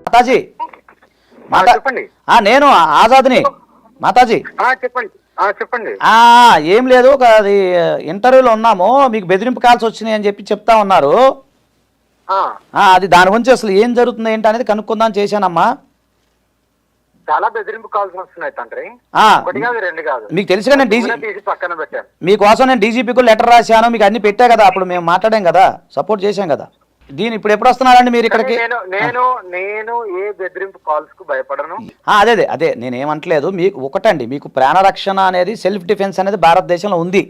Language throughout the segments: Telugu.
మాతాజీ చెప్పండి. నేను ఆజాద్ని మాతాజీ. చెప్పండి చెప్పండి. ఏం లేదు, అది ఇంటర్వ్యూలో ఉన్నాము, మీకు బెదిరింపు కాల్స్ వచ్చినాయి అని చెప్పి చెప్తా ఉన్నారు. అది దాని గురించి అసలు ఏం జరుగుతుంది ఏంటి అనేది కనుక్కుందాం చేశానమ్మా. చాలా బెదిరింపు కాల్స్ వస్తున్నాయి తండ్రి. ఒకటి కాదు, రెండు కాదు. మీకు తెలుసుగా నేను తీసి పక్కన పెట్టాను. మీకోసం నేను డీజీపీకి లెటర్ రాశాను, మీకు అన్ని పెట్టా కదా, అప్పుడు మేము మాట్లాడాం కదా, సపోర్ట్ చేశాం కదా. దీని ఇప్పుడు ఎప్పుడు వస్తున్నారండి మీరు ఇక్కడికి? నేను ఏ బెదిరింపు కాల్స్ కు భయపడను. అదే నేనేమంటలేదు. మీకు ఒకటండి, మీకు ప్రాణరక్షణ అనేది, సెల్ఫ్ డిఫెన్స్ అనేది భారతదేశంలో ఉంది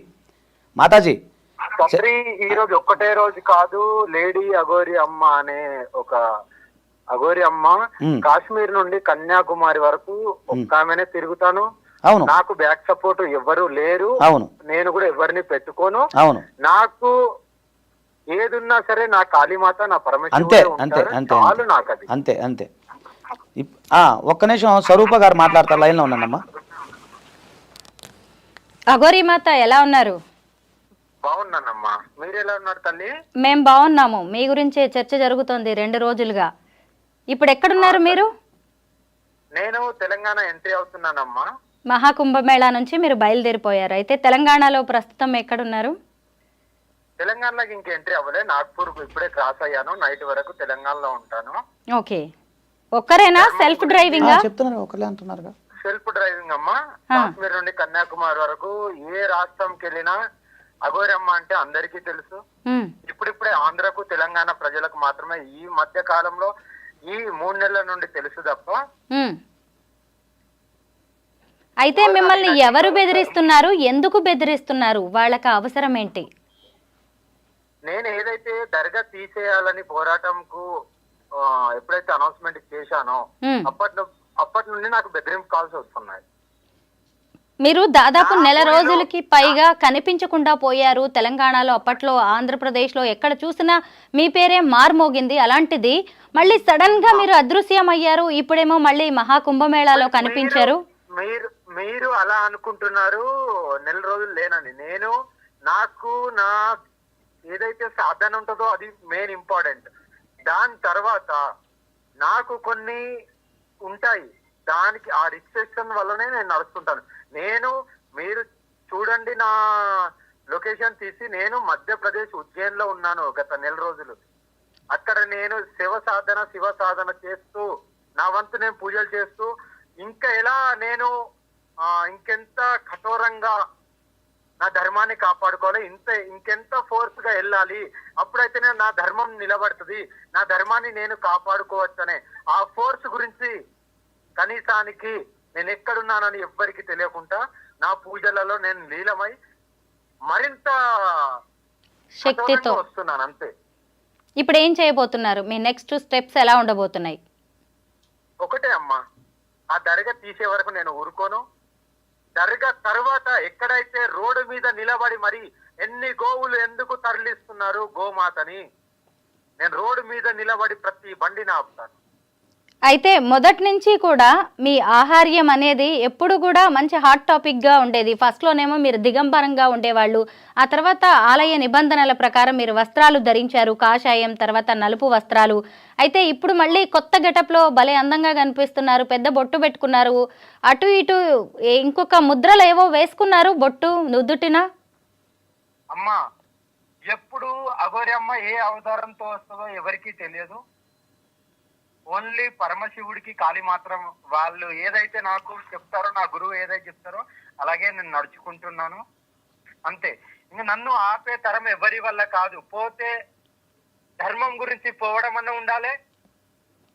మాతాజీ. ఈ రోజు ఒక్కటే రోజు కాదు, లేడీ అఘోరి అమ్మ అనే ఒక అఘోరి అమ్మ కాశ్మీర్ నుండి కన్యాకుమారి వరకు ఒక్క ఆమెనే తిరుగుతాను. అవును, నాకు బ్యాక్ సపోర్ట్ ఎవరు లేరు. అవును, నేను కూడా ఎవరిని పెట్టుకోను. అవును, నాకు ఏదున్నా సరే నా కాళీమాత, నా పరమేశ్వరుడు అంతే అంతే అంతే అంతే అంతే. ఒక్క నిమిషం, స్వరూప గారు మాట్లాడతారు, లైన్లో ఉన్నానమ్మా. అఘోరి మాత ఎలా ఉన్నారు? బాగున్నానమ్మా, మీరు ఎలా ఉన్నారు తల్లి? మేము బాగున్నాము. మీ గురించే చర్చ జరుగుతోంది 2 రోజులుగా. ఇప్పుడు ఎక్కడున్నారు మీరు? నేను తెలంగాణ ఎంట్రీ అవుతున్నానమ్మా. మహాకుంభమేళా నుంచి మీరు బయలుదేరిపోయారు. అయితే తెలంగాణలో ప్రస్తుతం ఎక్కడున్నారు? తెలంగాణలోకి ఇంక ఎంట్రీ అవ్వలే, నాగ్పూర్ ఇప్పుడే క్రాస్ అయ్యాను. నైట్ వరకు తెలంగాణలో ఉంటాను. ఓకే, ఒక్కరేనా? సెల్ఫ్ డ్రైవింగ్ చెప్తున్నారు, ఒకరే అంటున్నారు. సెల్ఫ్ డ్రైవింగ్ అమ్మా. కాశ్మీర్ నుండి కన్యాకుమారి వరకు ఏ రాష్ట్రంకి వెళ్ళినా అఘోరమ్మ అంటే అందరికీ తెలుసు. ఇప్పుడిప్పుడే ఆంధ్రకు, తెలంగాణ ప్రజలకు మాత్రమే ఈ మధ్య కాలంలో ఈ 3 నెలల నుండి తెలుసు తప్ప. అయితే మిమ్మల్ని ఎవరు బెదిరిస్తున్నారు? ఎందుకు బెదిరిస్తున్నారు? వాళ్ళకి అవసరం ఏంటి? నేను ఏదైతే దర్గా తీసేయాలని పోరాటంకు ఎప్పుడైతే అనౌన్స్మెంట్ చేశానో అప్పటి నుండి నాకు బెదిరింపు కాల్స్ వస్తున్నాయి. మీరు దాదాపు 1 నెల రోజులకి పైగా కనిపించకుండా పోయారు తెలంగాణలో. అప్పట్లో ఆంధ్రప్రదేశ్లో ఎక్కడ చూసినా మీ పేరే మార్మోగింది. అలాంటిది మళ్ళీ సడన్ గా మీరు అదృశ్యం అయ్యారు. ఇప్పుడేమో మళ్ళీ మహాకుంభమేళాలో కనిపించారు. మీరు అలా అనుకుంటున్నారు. 1 నెల రోజులు లేనని. నాకు నా ఏదైతే సాధన ఉంటుందో అది మెయిన్ ఇంపార్టెంట్. దాని తర్వాత నాకు కొన్ని ఉంటాయి, దానికి ఆ రిజిస్ట్రేషన్ వల్లనే నేను నడుస్తుంటాను. మీరు చూడండి, నా లొకేషన్ తీసి నేను మధ్యప్రదేశ్ ఉజ్జయిన్ లో ఉన్నాను గత 1 నెల రోజులు. అక్కడ నేను శివ సాధన చేస్తూ, నా వంతు నేను పూజలు చేస్తూ, ఇంకా ఎలా నేను ఇంకెంత కఠోరంగా నా ధర్మాన్ని కాపాడుకోవాలి, ఇంకెంత ఫోర్స్ గా వెళ్ళాలి, అప్పుడైతేనే నా ధర్మం నిలబడుతుంది, నా ధర్మాన్ని నేను కాపాడుకోవచ్చనే ఆ ఫోర్స్ గురించి కనీసానికి నేను ఎక్కడున్నానని ఎవ్వరికి తెలియకుండా నా పూజలలో నేను లీలమై మరింత శక్తితో వస్తున్నాను. అంతే. ఇప్పుడు ఏం చేయబోతున్నారు? మీ నెక్స్ట్ స్టెప్స్ ఎలా ఉండబోతున్నాయి? ఒకటే అమ్మా, ఆ దర్గా తీసే వరకు నేను ఊరుకోను. దర్గా తర్వాత ఎక్కడైతే రోడ్డు మీద నిలబడి మరి ఎన్ని గోవులు ఎందుకు తరలిస్తున్నారు గోమాతని, నేను రోడ్డు మీద నిలబడి ప్రతి బండిని ఆపుతాను. అయితే మొదటి నుంచి కూడా మీ ఆహార్యం అనేది ఎప్పుడు కూడా మంచి హాట్ టాపిక్గా ఉండేది. ఫస్ట్లోనేమో మీరు దిగంబరంగా ఉండేవాళ్ళు. ఆ తర్వాత ఆలయ నిబంధనల ప్రకారం మీరు వస్త్రాలు ధరించారు, కాషాయం, తర్వాత నలుపు వస్త్రాలు. అయితే ఇప్పుడు మళ్ళీ కొత్త గెటప్లో భలే అందంగా కనిపిస్తున్నారు, పెద్ద బొట్టు పెట్టుకున్నారు, అటు ఇటు ఇంకొక ముద్రలు ఏవో వేసుకున్నారు బొట్టు నుదుటిన. అమ్మా, ఎప్పుడు అఘోరి అమ్మ ఏ అవతారంతో వస్తుందో ఎవరికీ తెలియదు. ఓన్లీ పరమశివుడికి కాళీ మాత్రం వాళ్ళు ఏదైతే నాకు చెప్తారో, నా గురువు ఏదైతే చెప్తారో అలాగే నేను నడుచుకుంటున్నాను. అంతే. ఇంకా నన్ను ఆపే తరం ఎవరి వల్ల కాదు. పోతే ధర్మం గురించి పోవడం అన్న ఉండాలి,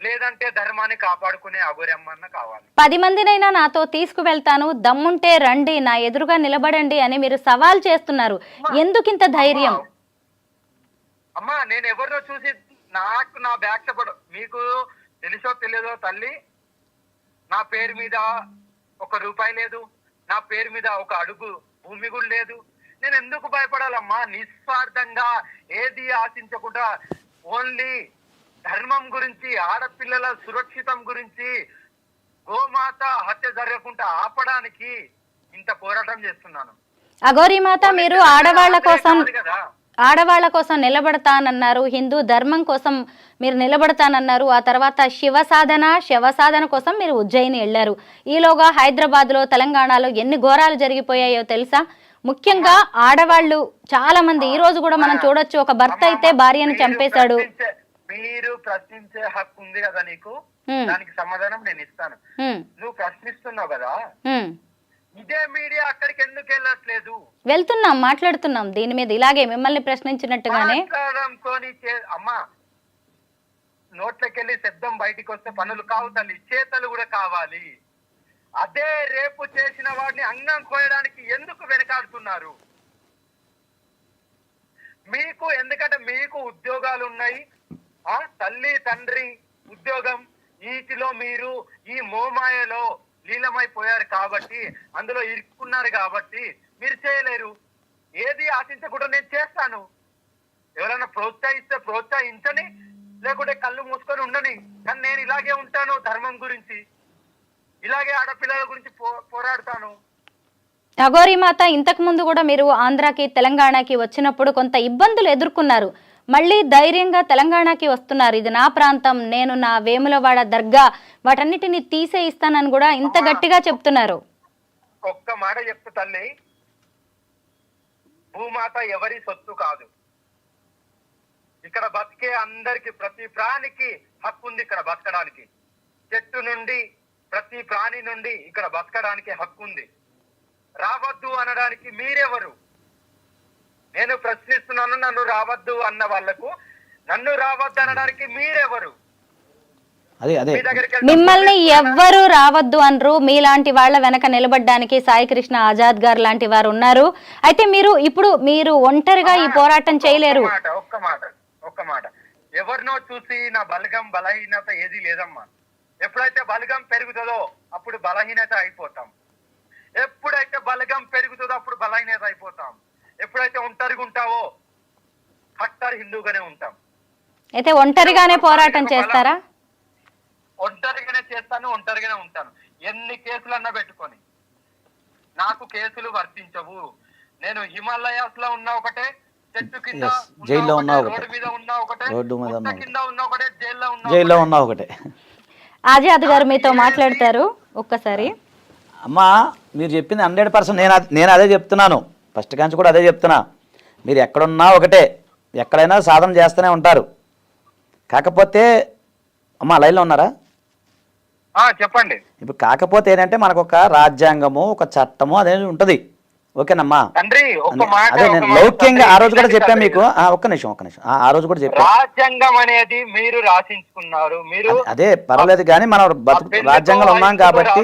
లేదంటే ధర్మాన్ని కాపాడుకునే అఘోరి అమ్మన్న కావాలి. 10 మందినైనా నాతో తీసుకువెళ్తాను, దమ్ముంటే రండి, నా ఎదురుగా నిలబడండి అని మీరు సవాల్ చేస్తున్నారు. ఎందుకింత ధైర్యం? అమ్మా, నేను ఎవరినో చూసి నాకు నా బ్యాక్ సపోర్ట్, మీకు తెలుసో తెలియదో తల్లి, నా పేరు మీద 1 రూపాయి లేదు, నా పేరు మీద 1 అడుగు భూమి కూడా లేదు. నేను ఎందుకు భయపడాలమ్మా? నిస్వార్థంగా ఏది ఆశించకుండా ఓన్లీ ధర్మం గురించి, ఆడపిల్లల సురక్షితం గురించి, గోమాత హత్య జరగకుండా ఆపడానికి ఇంత పోరాటం చేస్తున్నాను. అఘోరి మాత, మీరు ఆడవాళ్ల కోసం ఆడవాళ్ళ కోసం నిలబడతానన్నారు, హిందూ ధర్మం కోసం మీరు నిలబడతానన్నారు. ఆ తర్వాత శవ సాధన కోసం మీరు ఉజ్జయిని వెళ్ళారు. ఈలోగా హైదరాబాద్లో, తెలంగాణలో ఎన్ని ఘోరాలు జరిగిపోయాయో తెలుసా? ముఖ్యంగా ఆడవాళ్ళు చాలా మంది ఈ రోజు కూడా మనం చూడొచ్చు. ఒక భర్త అయితే భార్యను చంపేశాడు. మీరు ప్రశ్నించే హక్కు ఉంది కదా నీకు, దానికి సమాధానం నేను ఇస్తాను. నువ్వు ప్రశ్నిస్తున్నావు కదా, ఇదే మీడియా అక్కడికి ఎందుకు వెళ్ళట్లేదు? వెళ్తున్నాం, మాట్లాడుతున్నాం దీని మీద, ఇలాగే మిమ్మల్ని ప్రశ్నించినట్టుగానే. అమ్మా, నోట్లకెళ్ళి శబ్దం బయటికి వస్తే పనులు కావు తల్లి, చేతలు కూడా కావాలి. అదే రేపు చేసిన వాడిని అంగం కోయడానికి ఎందుకు వెనకాడుతున్నారు? మీకు ఎందుకంటే మీకు ఉద్యోగాలు ఉన్నాయి, తల్లి తండ్రి ఉద్యోగం, వీటిలో మీరు ఈ మోమాయలో లీలమైపోయారు కాబట్టి, అందులో ఇరుక్కున్నారు కాబట్టి మీరు చేయలేరు. ఏది ఆశించకుండా నేను చేస్తాను. ఎవరైనా ప్రోత్సహిస్తే ప్రోత్సహించని, లేకుంటే కళ్ళు మూసుకొని ఉండని. కానీ నేను ఇలాగే ఉంటాను, ధర్మం గురించి ఇలాగే ఆడపిల్లల గురించి పోరాడతాను. అఘోరి మాత, ఇంతకు ముందు కూడా మీరు ఆంధ్రాకి తెలంగాణకి వచ్చినప్పుడు కొంత ఇబ్బందులు ఎదుర్కొన్నారు. మళ్ళీ ధైర్యంగా తెలంగాణకి వస్తున్నారు. ఇది నా ప్రాంతం, నేను నా వేములవాడ దర్గా వాటన్నిటిని తీసేయిస్తానని కూడా ఇంత గట్టిగా చెప్తున్నారు. ఒక్క మాట చెప్తూ తల్లి, భూమాత ఎవరి సొత్తు కాదు. ఇక్కడ బతికే అందరికి, ప్రతి ప్రాణికి హక్కు ఉంది ఇక్కడ బతకడానికి. చెట్టు నుండి ప్రతి ప్రాణి నుండి ఇక్కడ బతకడానికి హక్కు ఉంది. రావద్దు అనడానికి మీరెవరు? నేను ప్రశ్నిస్తున్నాను, నన్ను రావద్దు అన్న వాళ్లకు నన్ను రావద్దు అనడానికి మీరెవరు? మిమ్మల్ని ఎవ్వరు రావద్దు అనరు. మీలాంటి వాళ్ళ వెనక నిలబడ్డానికి సాయి కృష్ణ ఆజాద్ గారు లాంటి వారు ఉన్నారు. అయితే మీరు ఒంటరిగా ఈ పోరాటం చేయలేరు. ఒక్క మాట, ఎవరినో చూసి నా బలగం బలహీనత ఏది లేదమ్మా. ఎప్పుడైతే బలగం పెరుగుతుందో అప్పుడు బలహీనత అయిపోతాం. ఎప్పుడైతే బలగం పెరుగుతుందో అప్పుడు బలహీనత అయిపోతాం. ఎప్పుడైతే ఒంటరిగా ఉంటావో కట్టర్ హిందూగానే ఉంటాం. అయితే ఒంటరిగానే పోరాటం చేస్తారా? ఒంటరిగానే చేస్తాను, ఒంటరిగానే ఉంటాను. ఎన్ని కేసులన్నా పెట్టుకొని నాకు కేసులు వర్తించవు. నేను హిమాలయాస్ లో ఉన్నా ఒకటే, చెట్టు కింద జైల్లో ఉన్నా ఒకటే, రోడ్డు మీద ఉన్నా ఒకటే, కింద ఉన్నా ఒకటే, జైల్లో ఉన్నా ఒకటే. ఆజాద్ గారు మీతో మాట్లాడతారు ఒక్కసారి. అమ్మా, మీరు చెప్పింది 100%. నేను అదే చెప్తున్నాను, ఫస్ట్ కాంచి కూడా అదే చెప్తున్నా. మీరు ఎక్కడున్నా ఒకటే, ఎక్కడైనా సాధన చేస్తూనే ఉంటారు. కాకపోతే అమ్మా లైన్లో ఉన్నారా? చెప్పండి. ఇప్పుడు కాకపోతే ఏంటంటే మనకు ఒక రాజ్యాంగము, ఒక చట్టము అనేది ఉంటుంది. ఓకేనమ్మా, అదే నేను లౌక్యంగా ఆ రోజు కూడా చెప్పాను మీకు. ఒక్క నిమిషం ఆ రోజు కూడా చెప్పాను. రాజ్యాంగం అనేది మీరు రాసించుకున్నారు. మీరు అదే పర్వాలేదు, కానీ మనం రాజ్యాంగంలో ఉన్నాం కాబట్టి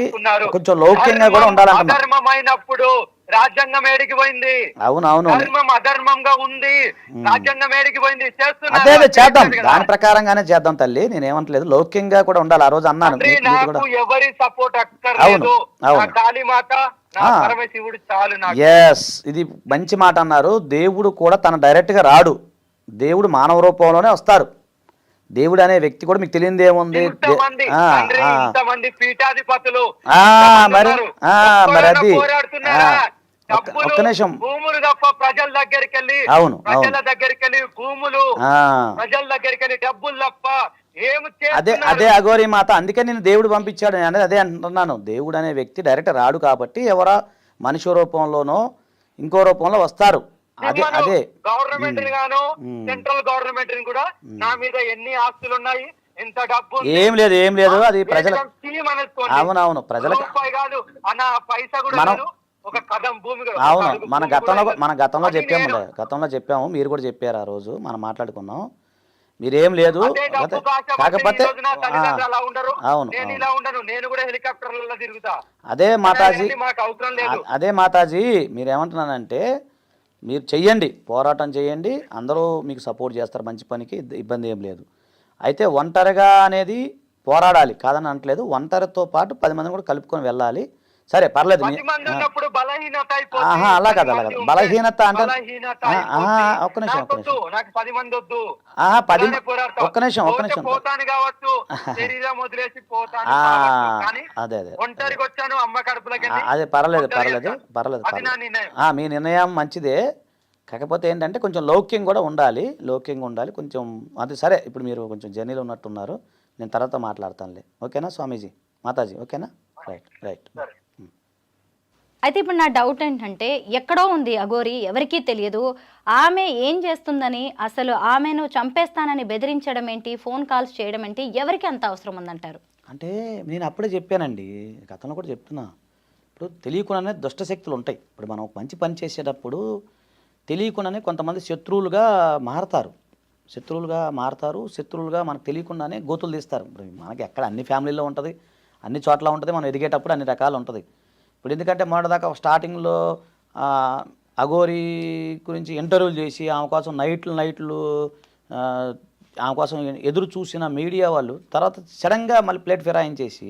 కొంచెం లౌక్యంగా కూడా ఉండాలంటున్నాం. అధర్మమైనప్పుడు రాజ్యాంగం ఏడికి పోయింది? అవునవును, ధర్మం అధర్మంగా ఉంది, రాజ్యాంగం ఏడికి పోయింది? అదే చేద్దాం, దాని ప్రకారంగానే చేద్దాం తల్లి. నేనేమంటలేదు, లౌక్యంగా కూడా ఉండాలి. ఆ రోజు అన్నాను. ఎవరి సపోర్ట్ అక్కర్లేదు, కాళీమాత పరమశివుడు చాలు. ఎస్, ఇది మంచి మాట అన్నారు. దేవుడు కూడా తన డైరెక్ట్ గా రాడు, దేవుడు మానవ రూపంలోనే వస్తారు. దేవుడు అనే వ్యక్తి కూడా మీకు తెలియదు ఏముంది. పీఠాధిపతులు మరి అది ఒక్క నిమిషం. భూములు తప్ప ప్రజల దగ్గరికి వెళ్ళి, అవును ప్రజల దగ్గరికి వెళ్ళి భూములు, ప్రజల దగ్గరికి వెళ్ళి డబ్బులు తప్ప అదే అఘోరి మాత. అందుకే నేను దేవుడు పంపించాడు అనేది అదే అంటున్నాను. దేవుడు అనే వ్యక్తి డైరెక్ట్ రాడు కాబట్టి ఎవరో మనిషి రూపంలోనో ఇంకో రూపంలో వస్తారు. అదే గవర్నమెంట్ గాను, సెంట్రల్ గవర్నమెంట్ కూడా నా మీద ఎన్ని ఆస్తులు ఉన్నాయి, ఎంత డబ్బు, ఏం లేదు. అది ప్రజల, అవునవును ప్రజలకు కాదు అన్న పైసా కూడా ఒక కదం భూమి. అవును, మన గతంలో చెప్పాము, మీరు కూడా చెప్పారు ఆ రోజు, మనం మాట్లాడుకున్నాం. మీరేం లేదు, కాకపోతే అవును అదే మాతాజీ మీరేమంటున్నానంటే, మీరు చెయ్యండి, పోరాటం చేయండి, అందరూ మీకు సపోర్ట్ చేస్తారు మంచి పనికి, ఇబ్బంది ఏం లేదు. అయితే ఒంటరిగా అనేది పోరాడాలి కాదని అనట్లేదు, ఒంటరితో పాటు 10 మందిని కూడా కలుపుకొని వెళ్ళాలి. సరే పర్లేదు, అలా కాదు బలహీనత అంటే ఒక్క నిమిషం అదే పర్లేదు. మీ నిర్ణయం మంచిదే, కాకపోతే ఏంటంటే కొంచెం లౌక్యం కూడా ఉండాలి, లౌక్యంగా ఉండాలి కొంచెం. అది సరే, ఇప్పుడు మీరు కొంచెం జర్నీలో ఉన్నట్టున్నారు, నేను తర్వాత మాట్లాడతానులే. ఓకేనా స్వామీజీ, మాతాజీ, ఓకేనా? Right right. అయితే ఇప్పుడు నా డౌట్ ఏంటంటే, ఎక్కడో ఉంది అఘోరి, ఎవరికీ తెలియదు. ఆమె ఏం చేస్తుందని, అసలు ఆమెను చంపేస్తానని బెదిరించడం ఏంటి, ఫోన్ కాల్స్ చేయడం ఏంటి, ఎవరికి అంత అవసరం ఉందంటారు? అంటే నేను అప్పుడే చెప్పానండి, గతంలో కూడా చెప్తున్నా. ఇప్పుడు తెలియకుండానే దుష్ట శక్తులు ఉంటాయి. ఇప్పుడు మనం ఒక మంచి పని చేసేటప్పుడు తెలియకుండానే కొంతమంది శత్రువులుగా మారతారు, శత్రువులుగా మనకు తెలియకుండానే గోతులు తీస్తారు. ఇప్పుడు మనకి ఎక్కడ అన్ని ఫ్యామిలీలో ఉంటుంది, అన్ని చోట్ల ఉంటుంది, మనం ఎదిగేటప్పుడు అన్ని రకాలు ఉంటుంది. ఇప్పుడు ఎందుకంటే మొదటిదాకా స్టార్టింగ్లో అఘోరి గురించి ఇంటర్వ్యూలు చేసి ఆమె కోసం నైట్లు ఆమె కోసం ఎదురు చూసిన మీడియా వాళ్ళు తర్వాత సడన్గా మళ్ళీ ప్లేట్ ఫిరాయించేసి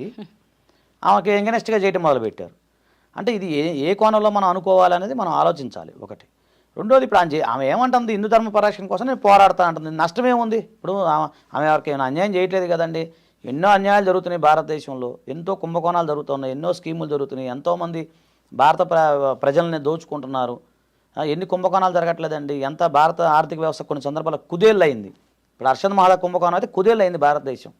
ఆమెకి ఎంగనెస్ట్గా చేయటం మొదలుపెట్టారు. అంటే ఇది ఏ కోణంలో మనం అనుకోవాలనేది మనం ఆలోచించాలి ఒకటి. రెండోది, ఇప్పుడు ఆమె ఏమంటుంది, హిందూ ధర్మ పరిరక్షణ కోసం నేను పోరాడుతా అంటుంది. నష్టమేముంది? ఇప్పుడు ఆమె ఎవరికైనా అన్యాయం చేయట్లేదు కదండి. ఎన్నో అన్యాయాలు జరుగుతున్నాయి భారతదేశంలో, ఎంతో కుంభకోణాలు జరుగుతున్నాయి, ఎన్నో స్కీములు జరుగుతున్నాయి, ఎంతోమంది భారత ప్రజల్ని దోచుకుంటున్నారు. ఎన్ని కుంభకోణాలు జరగట్లేదండి. ఎంత భారత ఆర్థిక వ్యవస్థ కొన్ని సందర్భాల్లో కుదేళ్ళు అయింది. ఇప్పుడు హర్షద్ మహాల కుంభకోణం అయితే కుదేళ్ళు అయింది భారతదేశం.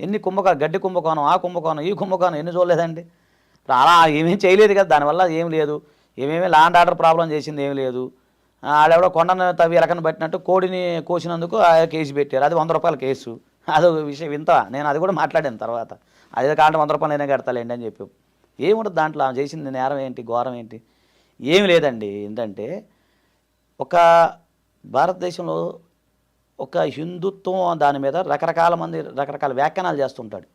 ఎన్ని గడ్డి కుంభకోణం, ఆ కుంభకోణం, ఈ కుంభకోణం ఎన్ని చూడలేదండి. ఇప్పుడు అలా ఏమేం చేయలేదు కదా, దానివల్ల ఏం లేదు. ఏమేమి ల్యాండ్ ఆర్డర్ ప్రాబ్లం చేసింది ఏం లేదు. ఆడెవడో కొండను తవ్వి ఎలకన పెట్టినట్టు కోడిని కోసినందుకు కేసు పెట్టారు, అది 100 రూపాయల కేసు. అదో విషయం వింత. నేను అది కూడా మాట్లాడాను తర్వాత, అదే కాంటే 100 రూపాయలు నేనే కడతాలేండి అని చెప్పి. ఏముంటుంది దాంట్లో, ఆమె చేసింది నేరం ఏంటి, ఘోరం ఏంటి? ఏమి లేదండి. ఏంటంటే ఒక భారతదేశంలో ఒక హిందుత్వం దాని మీద రకరకాల వ్యాఖ్యానాలు చేస్తుంటాడు.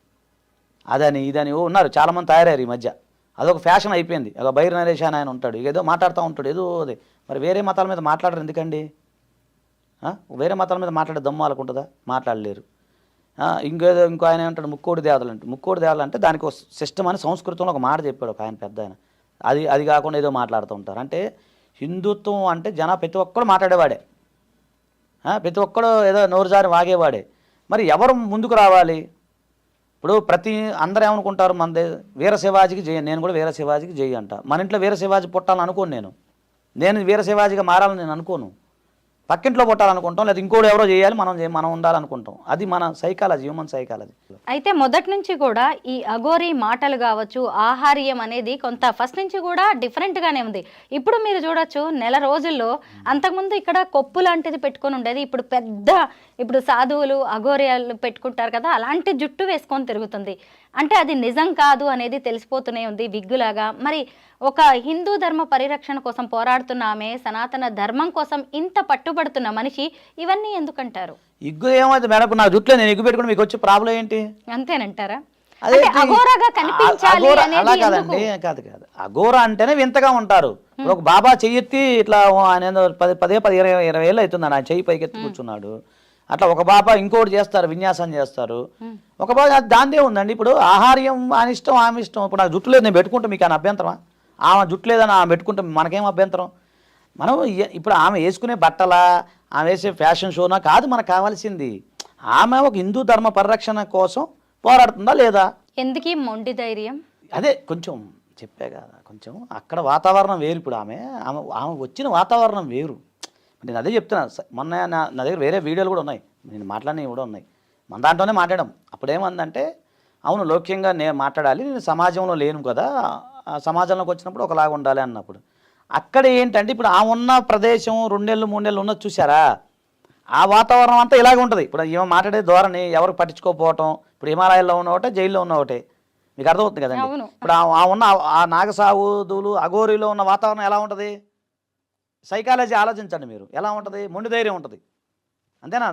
అదని ఇదని ఉన్నారు చాలామంది తయారయ్యారు ఈ మధ్య. అదొక ఫ్యాషన్ అయిపోయింది. ఒక బైర్ నరేష్ అని ఆయన ఉంటాడు, ఏదో మాట్లాడుతూ ఉంటాడు, ఏదో అదే. మరి వేరే మతాల మీద మాట్లాడరు ఎందుకండి? వేరే మతాల మీద మాట్లాడే దమ్ము వాళ్ళకుంటుందా? మాట్లాడలేరు. ఇంకో ఆయన ఏమంటాడు, ముక్కోడి దేవతలు అంటే దానికి ఒక సిస్టమ్ అని సంస్కృతంలో ఒక మాట చెప్పాడు ఒక ఆయన పెద్ద ఆయన. అది కాకుండా ఏదో మాట్లాడుతూ ఉంటారు. అంటే హిందుత్వం అంటే ప్రతి ఒక్కడు మాట్లాడేవాడే, ప్రతి ఒక్కడు ఏదో నోరుజారి వాగేవాడే. మరి ఎవరు ముందుకు రావాలి? ఇప్పుడు అందరూ ఏమనుకుంటారు, మనదే వీర శివాజీకి జై, నేను కూడా వీర శివాజీకి జై అంట. మన ఇంట్లో వీర శివాజీ పుట్టాలని అనుకోను, నేను వీర శివాజీగా మారాలని నేను అనుకోను. పక్కింట్లో పుట్టాలనుకుంటాం, లేదా ఇంకోటి ఎవరో చేయాలి, మనం ఉండాలనుకుంటాం. అది మన సైకాలజీ, హ్యూమన్ సైకాలజీ. అయితే మొదటి నుంచి కూడా ఈ అఘోరి మాటలు కావచ్చు, ఆహార్యం అనేది కొంత ఫస్ట్ నుంచి కూడా డిఫరెంట్గానే ఉంది. ఇప్పుడు మీరు చూడొచ్చు, నెల రోజుల్లో అంతకుముందు ఇక్కడ కొప్పు లాంటిది పెట్టుకొని ఉండేది, ఇప్పుడు సాధువులు అఘోర్యాలు పెట్టుకుంటారు కదా, అలాంటి జుట్టు వేసుకొని తిరుగుతుంది. అంటే అది నిజం కాదు అనేది తెలిసిపోతూనే ఉంది విగ్గులాగా. మరి ఒక హిందూ ధర్మ పరిరక్షణ కోసం పోరాడుతున్న ఆమె, సనాతన ధర్మం కోసం ఇంత పట్టుబడుతున్న మనిషి ఇవన్నీ ఎందుకంటారు? ఇగ్గు ఏమైంది మేడం, నా జుట్లో నేను ఇగ్గు పెట్టుకుని మీకు వచ్చే ప్రాబ్లం ఏంటి? అంతేనంటారా? అఘోరాగా కనిపించాలి అలా కాదండి, కాదు. అఘోరా అంటేనే వింతగా ఉంటారు. ఒక బాబా చెయ్యెత్తి ఇట్లా ఆయన 10-20 ఏళ్ళు అవుతుంది ఆయన చెయ్యి పైకెత్తి కూర్చున్నాడు. అట్లా ఒక బాబా ఇంకోటి చేస్తారు, విన్యాసం చేస్తారు. ఒక బాబా దాందే ఉందండి. ఇప్పుడు ఆహార్యం ఆయన ఇష్టం, ఆమె ఇష్టం. ఇప్పుడు నాకు జుట్టు లేదు, నేను పెట్టుకుంటే మీకు ఆయన అభ్యంతరమా? ఆమె జుట్టు లేదని ఆమె పెట్టుకుంటే మనకేం అభ్యంతరం? మనం ఇప్పుడు ఆమె వేసుకునే బట్టలా, ఆమె వేసే ఫ్యాషన్ షోనా కాదు మనకు కావాల్సింది. ఆమె ఒక హిందూ ధర్మ పరిరక్షణ కోసం పోరాడుతుందా లేదా? ఎందుకీ మొండి ధైర్యం? అదే కొంచెం చెప్పే కదా, కొంచెం అక్కడ వాతావరణం వేరు. ఇప్పుడు ఆమె వచ్చిన వాతావరణం వేరు. నేను అదే చెప్తున్నా. మొన్న నా దగ్గర వేరే వీడియోలు కూడా ఉన్నాయి, నేను మాట్లాడినవి కూడా ఉన్నాయి. మన దాంట్లోనే మాట్లాడాం. అప్పుడేమందంటే, అవును లౌక్యంగా నేను మాట్లాడాలి, నేను సమాజంలో లేను కదా, సమాజంలోకి వచ్చినప్పుడు ఒకలాగా ఉండాలి అన్నప్పుడు. అక్కడ ఏంటంటే, ఇప్పుడు ఆ ఉన్న ప్రదేశం 2 నెలలు 3 నెలలు ఉన్నది చూసారా, ఆ వాతావరణం అంతా ఇలాగే ఉంటుంది. ఇప్పుడు ఈమె మాట్లాడే ధోరణి ఎవరు పట్టించుకోకపోవటం. ఇప్పుడు హిమాలయాల్లో ఉన్న ఒకటే, జైల్లో ఉన్న ఒకటే, మీకు అర్థమవుతుంది కదండి. ఇప్పుడు ఆ నాగసాధువులు అఘోరిలో ఉన్న వాతావరణం ఎలా ఉంటుంది? సైకాలజీ ఆలోచించండి మీరు, ఎలా ఉంటుంది? మొండి ధైర్యం ఉంటుంది, అంతేనా?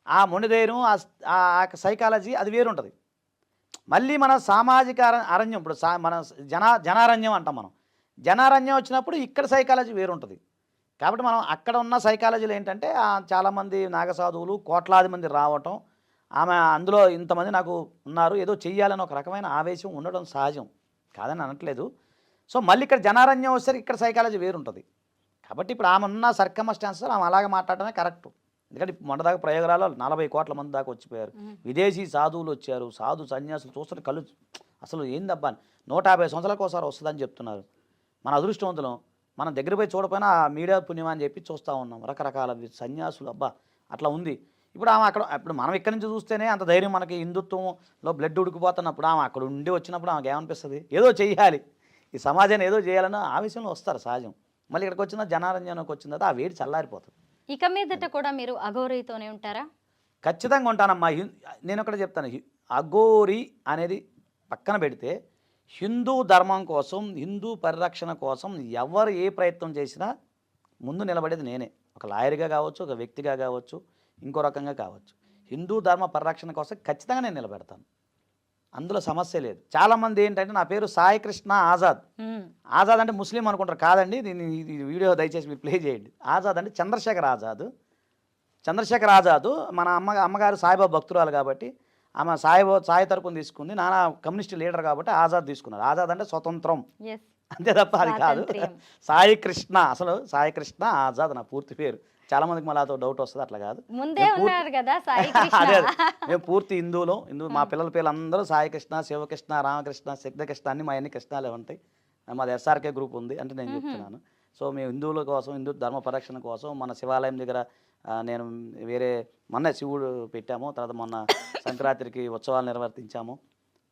ఆ మొండి ధైర్యం, ఆ సైకాలజీ అది వేరు ఉంటుంది. మళ్ళీ మన సామాజిక అరణ్యం, ఇప్పుడు మన జనారణ్యం అంటాం మనం. జనారణ్యం వచ్చినప్పుడు ఇక్కడ సైకాలజీ వేరు ఉంటుంది. కాబట్టి మనం అక్కడ ఉన్న సైకాలజీలో ఏంటంటే, చాలామంది నాగసాధువులు కోట్లాది మంది రావటం, ఆమె అందులో ఇంతమంది నాకు ఉన్నారు, ఏదో చెయ్యాలని ఒక రకమైన ఆవేశం ఉండడం సహజం, కాదని అనట్లేదు. సో మళ్ళీ ఇక్కడ జనారణ్యం వచ్చేసరికి ఇక్కడ సైకాలజీ వేరు ఉంటుంది. కాబట్టి ఇప్పుడు ఆమె ఉన్న సర్కమ్స్టాన్సెస్ ఆమె అలాగే మాట్లాడటమే కరెక్ట్. ఎందుకంటే మొన్నదాకా ప్రయోగాలలో 40 కోట్ల మంది దాకా వచ్చిపోయారు. విదేశీ సాధువులు వచ్చారు, సాధు సన్యాసులు చూస్తుంటే కళ్ళు అసలు ఏందబ్బా, 150 సంవత్సరాలకు ఒకసారి వస్తుందని చెప్తున్నారు. మన అదృష్టవంతులం, మనం దగ్గర పోయి చూడపోయినా ఆ మీడియా పుణ్యం అని చెప్పి చూస్తూ ఉన్నాం. రకరకాల సన్యాసులు అబ్బా అట్లా ఉంది. ఇప్పుడు ఆమె అక్కడ ఇప్పుడు మనం ఇక్కడి నుంచి చూస్తేనే అంత ధైర్యం మనకి హిందుత్వంలో బ్లడ్ ఉడికిపోతున్నప్పుడు ఆమె అక్కడ ఉండి వచ్చినప్పుడు ఆమెకి ఏమనిపిస్తుంది? ఏదో చెయ్యాలి, ఈ సమాజాన్ని ఏదో చేయాలన్న ఆవేశంలో వస్తారు సహజం. మళ్ళీ ఇక్కడికి వచ్చిన జనారంజనకు వచ్చిన తర్వాత ఆ వేడి చల్లారిపోతుంది. ఇక మీదట కూడా మీరు అఘోరీతోనే ఉంటారా? ఖచ్చితంగా ఉంటానమ్మా. నేను ఒకటి చెప్తాను, అఘోరి అనేది పక్కన పెడితే హిందూ ధర్మం కోసం, హిందూ పరిరక్షణ కోసం ఎవరు ఏ ప్రయత్నం చేసినా ముందు నిలబడేది నేనే. ఒక లాయర్గా కావచ్చు, ఒక వ్యక్తిగా కావచ్చు, ఇంకో రకంగా కావచ్చు. హిందూ ధర్మ పరిరక్షణ కోసం ఖచ్చితంగా నేను నిలబెడతాను, అందులో సమస్య లేదు. చాలామంది ఏంటంటే నా పేరు సాయి కృష్ణ ఆజాద్. ఆజాద్ అంటే ముస్లిం అనుకుంటారు, కాదండి. దీన్ని వీడియో దయచేసి మీరు ప్లే చేయండి. ఆజాద్ అంటే చంద్రశేఖర్ ఆజాద్. చంద్రశేఖర్ ఆజాద్ మన అమ్మగారు సాయిబాబా భక్తురాలు కాబట్టి ఆమె సాయి తరపున తీసుకుంది. నాన్న కమ్యూనిస్ట్ లీడర్ కాబట్టి ఆజాద్ తీసుకున్నారు. ఆజాద్ అంటే స్వతంత్రం, అంతే తప్ప అది కాదు. సాయి కృష్ణ, అసలు సాయి కృష్ణ ఆజాద్ నా పూర్తి పేరు. చాలా మందికి మళ్ళీ అదో డౌట్ వస్తుంది, అట్లా కాదు. అదే మేము పూర్తి హిందూ. మా పిల్లల పేర్లు అందరూ సాయి కృష్ణ, శివకృష్ణ, రామకృష్ణ, సిద్ధకృష్ణ, అన్ని మా అన్ని కృష్ణాలే ఉంటాయి. మాది ఎస్ఆర్కే గ్రూప్ ఉంది అంటే నేను చెప్తున్నాను. సో మేము హిందువుల కోసం, హిందూ ధర్మ పరిరక్షణ కోసం మన శివాలయం దగ్గర నేను వేరే మొన్న శివుడు పెట్టాము, తర్వాత మొన్న సంక్రాంతికి ఉత్సవాలు నిర్వర్తించాము,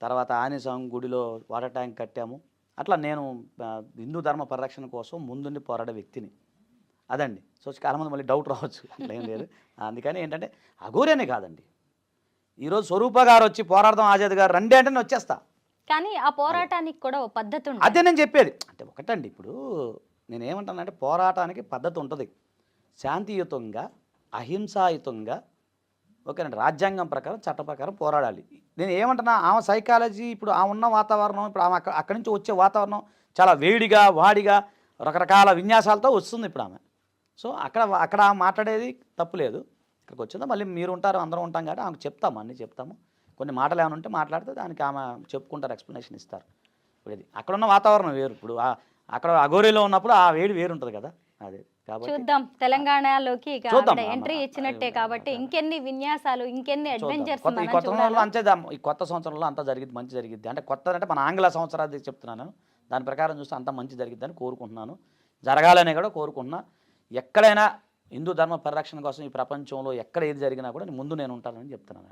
తర్వాత ఆంజనేయస్వామి గుడిలో వాటర్ ట్యాంక్ కట్టాము. అట్లా నేను హిందూ ధర్మ పరిరక్షణ కోసం ముందుండి పోరాడే వ్యక్తిని. అదండి. సో చాలామంది మళ్ళీ డౌట్ రావచ్చు, అట్లా ఏం లేదు. అందుకని ఏంటంటే అఘోరేనే కాదండి, ఈరోజు స్వరూప గారు వచ్చి పోరాడదాం ఆజాద్ గారు రండి అంటే నేను వచ్చేస్తా. కానీ ఆ పోరాటానికి కూడా ఓ పద్ధతి ఉంది. అదే నేను చెప్పేది. అంటే ఒకటండి, ఇప్పుడు నేను ఏమంటానంటే పోరాటానికి పద్ధతి ఉంటుంది. శాంతియుతంగా, అహింసాయుతంగా, ఓకేనండి, రాజ్యాంగం ప్రకారం, చట్ట ప్రకారం పోరాడాలి. నేను ఏమంటున్నా, ఆమె సైకాలజీ, ఇప్పుడు ఆ ఉన్న వాతావరణం, ఇప్పుడు ఆమె అక్కడి నుంచి వచ్చే వాతావరణం చాలా వేడిగా, వాడిగా, రకరకాల విన్యాసాలతో వస్తుంది ఇప్పుడు ఆమె. సో అక్కడ మాట్లాడేది తప్పులేదు. ఇక్కడికి వచ్చిందా మళ్ళీ మీరు ఉంటారు, అందరం ఉంటాం కాబట్టి ఆమెకు చెప్తాము, అన్నీ చెప్తాము. కొన్ని మాటలు ఏమైనా ఉంటే మాట్లాడితే దానికి ఆమె చెప్పుకుంటారు, ఎక్స్ప్లెనేషన్ ఇస్తారు. ఇప్పుడు ఇది అక్కడ ఉన్న వాతావరణం వేరు, ఇప్పుడు అక్కడ అఘోరీలో ఉన్నప్పుడు ఆ వేడి వేరు ఉంటుంది కదా, అదే. చూద్దాం, తెలంగాణలోకి ఎంట్రీ ఇచ్చినట్టే కాబట్టి ఇంకెన్ని విన్యాసాలు, ఇంకెన్ని అడ్వెంచర్స్. ఈ కొత్త సంవత్సరంలో అంతే, ఈ కొత్త సంవత్సరంలో అంతా జరిగింది, మంచి జరిగింది. అంటే కొత్త అంటే మన ఆంగ్ల సంవత్సరాది చెప్తున్నాను, దాని ప్రకారం చూస్తే అంతా మంచి జరిగిద్దని కోరుకుంటున్నాను, జరగాలని కూడా కోరుకుంటున్నా. ఎక్కడైనా హిందూ ధర్మ పరిరక్షణ కోసం ఈ ప్రపంచంలో ఎక్కడ ఏది జరిగినా కూడా ముందు నేను ఉంటానని చెప్తున్నాను.